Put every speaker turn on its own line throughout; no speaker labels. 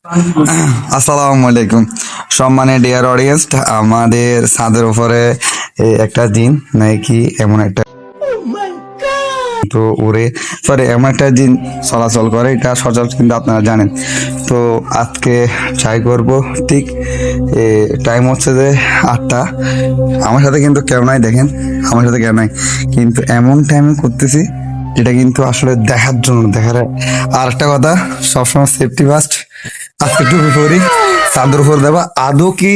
আসসালামু আলাইকুম সম্মানের ডিয়ার অডিয়েন্স। আমাদের ছাদের উপরে একটা জিন নাকি এমন একটা তো উড়ে সরি এমন একটা জিন চলাচল করে, এটা সচরাচর কিন্তু আপনারা জানেন। তো আজকে ট্রাই করব। ঠিক টাইম হচ্ছে যে 8টা। আমার সাথে কিন্তু কেউ নাই, দেখেন আমার সাথে কেউ নাই, কিন্তু এমন টাইমে করতেছি যেটা কিন্তু আসলে দেখার জন্য দেখার। আর একটা কথা, সবসময় সেফটি ফার্স্ট। আজকে টুপি পরি, চাদর উপর দেবা, আদৌ কি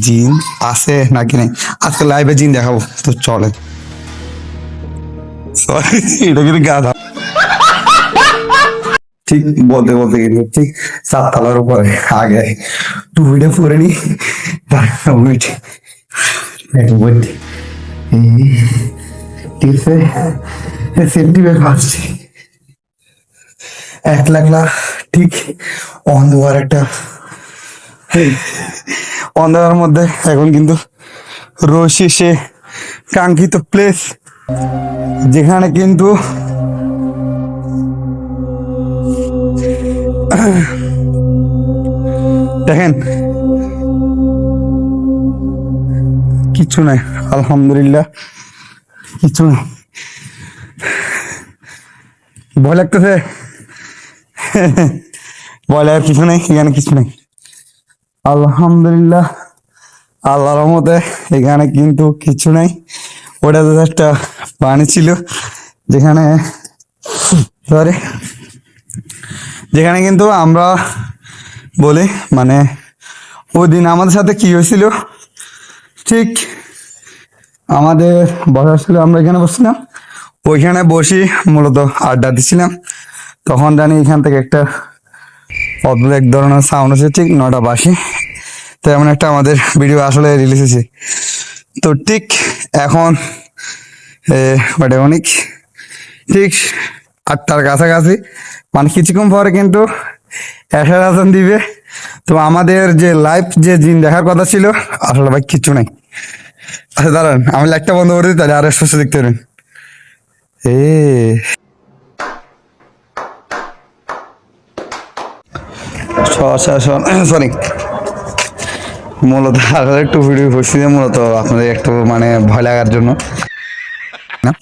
জিন আছে নাকি নেই। আজকে লাইভে জিন দেখাবো, তো চলে। সরি, এটা কিন্তু গাধা। ঠিক বলতে বলতে কিন্তু ঠিক 7 তলার উপরে আগে টুপিটা পরে নি। ওয়েট ওয়েট, ঠিক আছে, সেফটি ব্যাগ আসছে। 1 লাখ ঠিক অন্ধকার একটা অন্ধকারের মধ্যে এখন কিন্তু রশি সে কাঙ্ক্ষিত প্লেস, যেখানে কিন্তু দেখেন কিছু নাই, আলহামদুলিল্লাহ কিছু নাই। ভয় লাগতেছে, ভয় লাগার কিছু নেই, এখানে কিছু নেই আলহামদুলিল্লাহ। আল্লাহর রহমতে এখানে কিন্তু কিছু নাই। ওটা তো একটা পানি ছিল, যেখানে সরি যেখানে কিন্তু আমরা বলি মানে ওই দিন আমাদের সাথে কি হয়েছিল, ঠিক আমাদের বসা ছিল, আমরা এখানে বসছিলাম, ওইখানে বসি মূলত আড্ডা দিছিলাম। তখন জানি এখান থেকে একটা অদ্ভুত এক ধরনের সাউন্ড হচ্ছে, ঠিক 9টা বাসি। তো এমন একটা আমাদের ভিডিও আসলে রিলিজ হয়েছে। তো ঠিক এখন অনেক ঠিক 8টার কাছাকাছি, মানে কিছুক্ষণ পরে কিন্তু এশার আজান দিবে। তো আমাদের যে লাইভ যে জিন দেখার কথা ছিল, আসলে ভাই কিচ্ছু নাই। আচ্ছা দাঁড়ান, আমি লাইটটা বন্ধ করে দিই, তাহলে আরো সুস্থ দেখতে পারেন। এ সরি, মূলত আসলে একটু ভিডিও করছি যে মূলত আপনাদের একটু মানে ভয় লাগার জন্য না।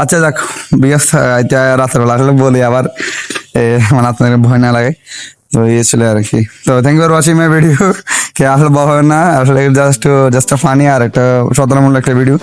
আচ্ছা যাক, বিকাশ রাতের বেলা আসলে বলি আবার মানে আপনাদের ভয় না লাগে। তো এই ছিল আর কি। তো thank you for watching my video. কে আসলে ভয় না, আসলে জাস্ট ফানি আর একটা সতর্কমূলক একটা ভিডিও।